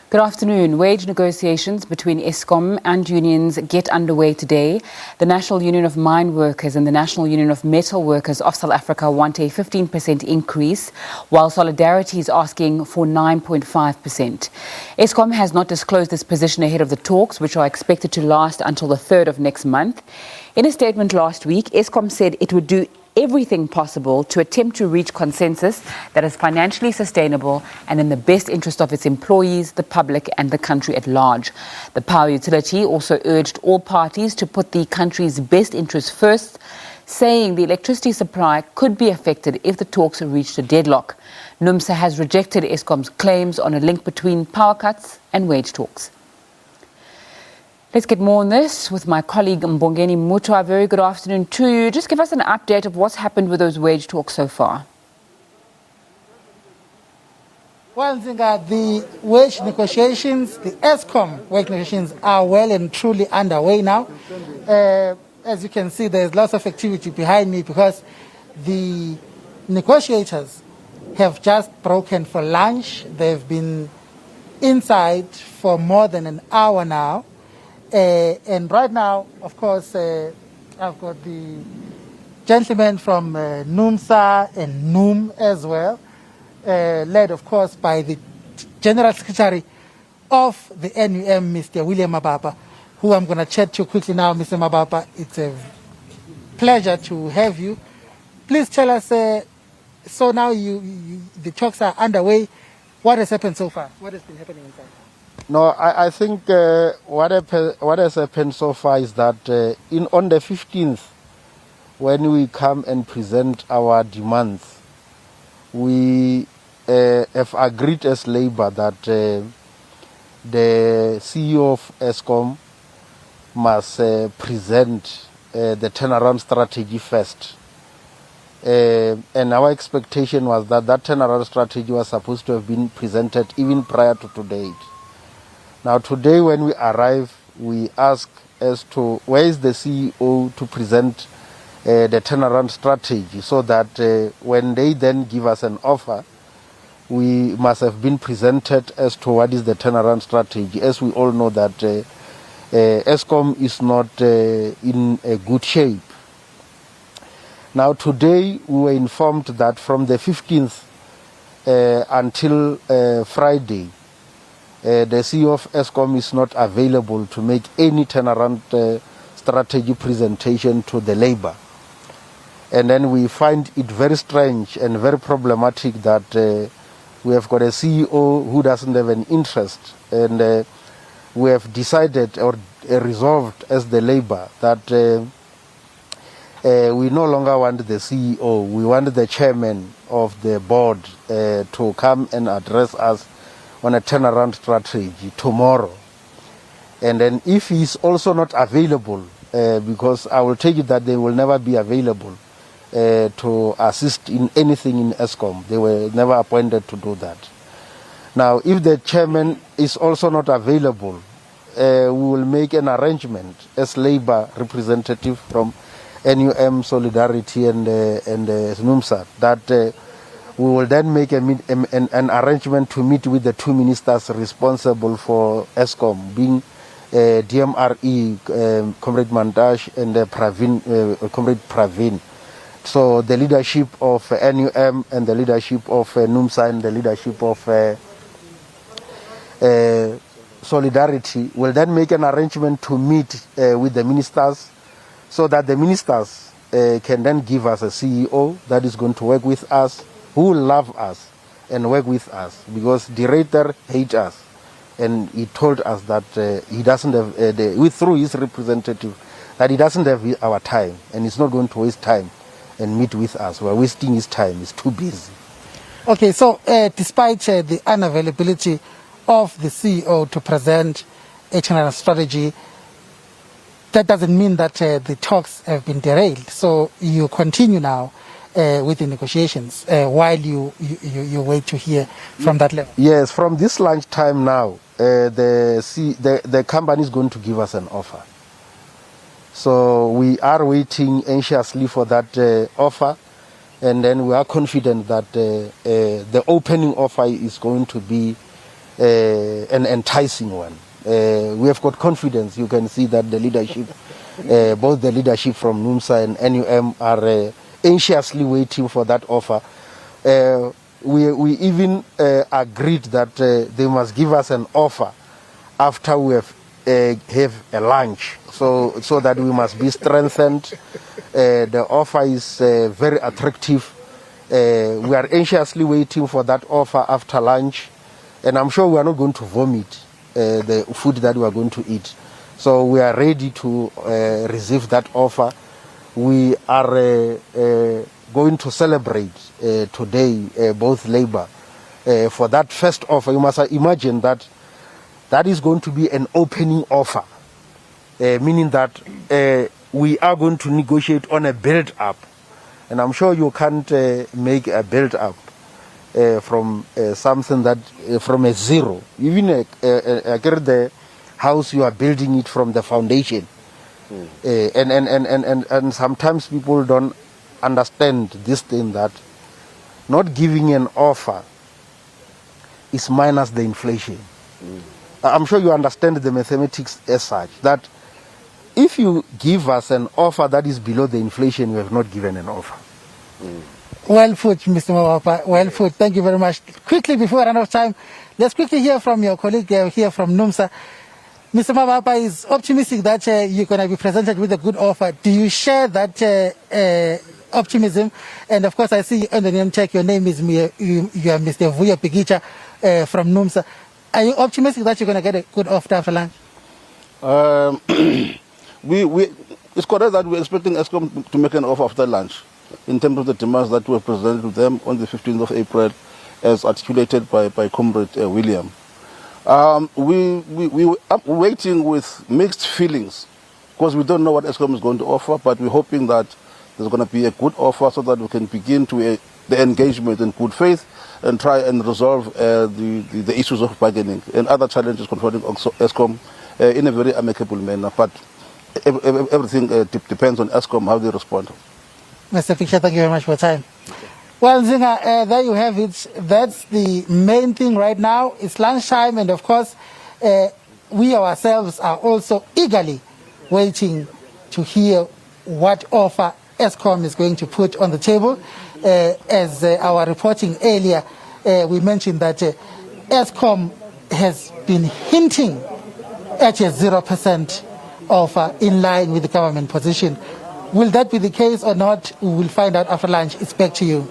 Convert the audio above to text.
Good afternoon. Wage negotiations between Eskom and unions get underway today. The National Union of Mineworkers and the National Union of Metalworkers of South Africa want a 15% increase, while Solidarity is asking for 9.5%. Eskom has not disclosed this position ahead of the talks, which are expected to last until the 3rd of next month. In a statement last week, Eskom said it would do everything possible to attempt to reach consensus that is financially sustainable and in the best interest of its employees, the public and the country at large. The power utility also urged all parties to put the country's best interests first, saying the electricity supply could be affected if the talks reached a deadlock. NUMSA has rejected Eskom's claims on a link between power cuts and wage talks. Let's get more on this with my colleague Mbongeni Muthwa. Very good afternoon to you. Just give us an update of what's happened with those wage talks so far. Well, Zinga, the wage negotiations, the Eskom wage negotiations are well and truly underway now. As you can see, there's lots of activity behind me because the negotiators have just broken for lunch. They've been inside for more than an hour now. And right now, of course, I've got the gentlemen from NUMSA and NUM as well, led, of course, by the General Secretary of the NUM, Mr. William Mabapa, who I'm going to chat to quickly now. Mr. Mabapa, it's a pleasure to have you. Please tell us, so now the talks are underway. What has happened so far? What has been happening inside? No, I think what has happened so far is that on the 15th, when we come and present our demands, we have agreed as Labour that the CEO of Eskom must present the turnaround strategy first. And our expectation was that turnaround strategy was supposed to have been presented even prior to today. Now today when we arrive, we ask as to where is the CEO to present the turnaround strategy, so that when they then give us an offer, we must have been presented as to what is the turnaround strategy, as we all know that Eskom is not in a good shape. Now today we were informed that from the 15th until Friday, the CEO of Eskom is not available to make any turnaround strategy presentation to the Labour. And then we find it very strange and very problematic that we have got a CEO who doesn't have an interest. And we have decided or resolved as the Labour that we no longer want the CEO. We want the chairman of the board to come and address us on a turnaround strategy tomorrow. And then if he is also not available, because I will tell you that they will never be available to assist in anything in Eskom. They were never appointed to do that. Now, if the chairman is also not available, we will make an arrangement as Labour representative from NUM, Solidarity and NUMSA that we will then make an arrangement to meet with the two ministers responsible for Eskom, being DMRE, Comrade Mandash, and Comrade Pravin. So the leadership of NUM and the leadership of NUMSA and the leadership of Solidarity will then make an arrangement to meet with the ministers, so that the ministers can then give us a CEO that is going to work with us, who will love us and work with us, because the Director hates us. And he told us that he doesn't have, through his representative, that he doesn't have our time and he's not going to waste time and meet with us. We're wasting his time, he's too busy. Okay, so despite the unavailability of the CEO to present a turnaround strategy, that doesn't mean that the talks have been derailed. So you continue now with the negotiations while you wait to hear from that level. Yes, from this lunchtime now, the company is going to give us an offer. So we are waiting anxiously for that offer, and then we are confident that the opening offer is going to be an enticing one. We have got confidence. You can see that the leadership, both the leadership from NUMSA and NUM are anxiously waiting for that offer. We even agreed that they must give us an offer after we have a lunch, so that we must be strengthened. The offer is very attractive. We are anxiously waiting for that offer after lunch, and I'm sure we are not going to vomit the food that we are going to eat. So we are ready to receive that offer. We are going to celebrate today, both labor, for that first offer. You must imagine that that is going to be an opening offer, meaning that we are going to negotiate on a build-up. And I'm sure you can't make a build-up from something that, from a zero. Even the house, you are building it from the foundation. And sometimes people don't understand this thing, that not giving an offer is minus the inflation. I'm sure you understand the mathematics as such, that if you give us an offer that is below the inflation, you have not given an offer. Well put, Mr. Mawapa. Well put. Thank you very much. Quickly, before I run out of time, let's quickly hear from your colleague here from NUMSA. Mr. Mawapa is optimistic that you're going to be presented with a good offer. Do you share that optimism? And of course, I see on the name check, your name is you are Mr. Vuya Pigicha from NUMSA. Are you optimistic that you're going to get a good offer after lunch? It's correct that we're expecting Eskom to make an offer after lunch in terms of the demands that were presented to them on the 15th of April as articulated by Comrade William. We are waiting with mixed feelings because we don't know what Eskom is going to offer, but we're hoping that there's going to be a good offer so that we can begin to the engagement in good faith and try and resolve the issues of bargaining and other challenges confronting Eskom in a very amicable manner. But everything depends on Eskom, how they respond. Mr. Fisher, thank you very much for your time. Well, Zinga, there you have it. That's the main thing right now. It's lunchtime, and of course, we ourselves are also eagerly waiting to hear what offer Eskom is going to put on the table. As our reporting earlier, we mentioned that Eskom has been hinting at a 0% offer in line with the government position. Will that be the case or not? We will find out after lunch. It's back to you.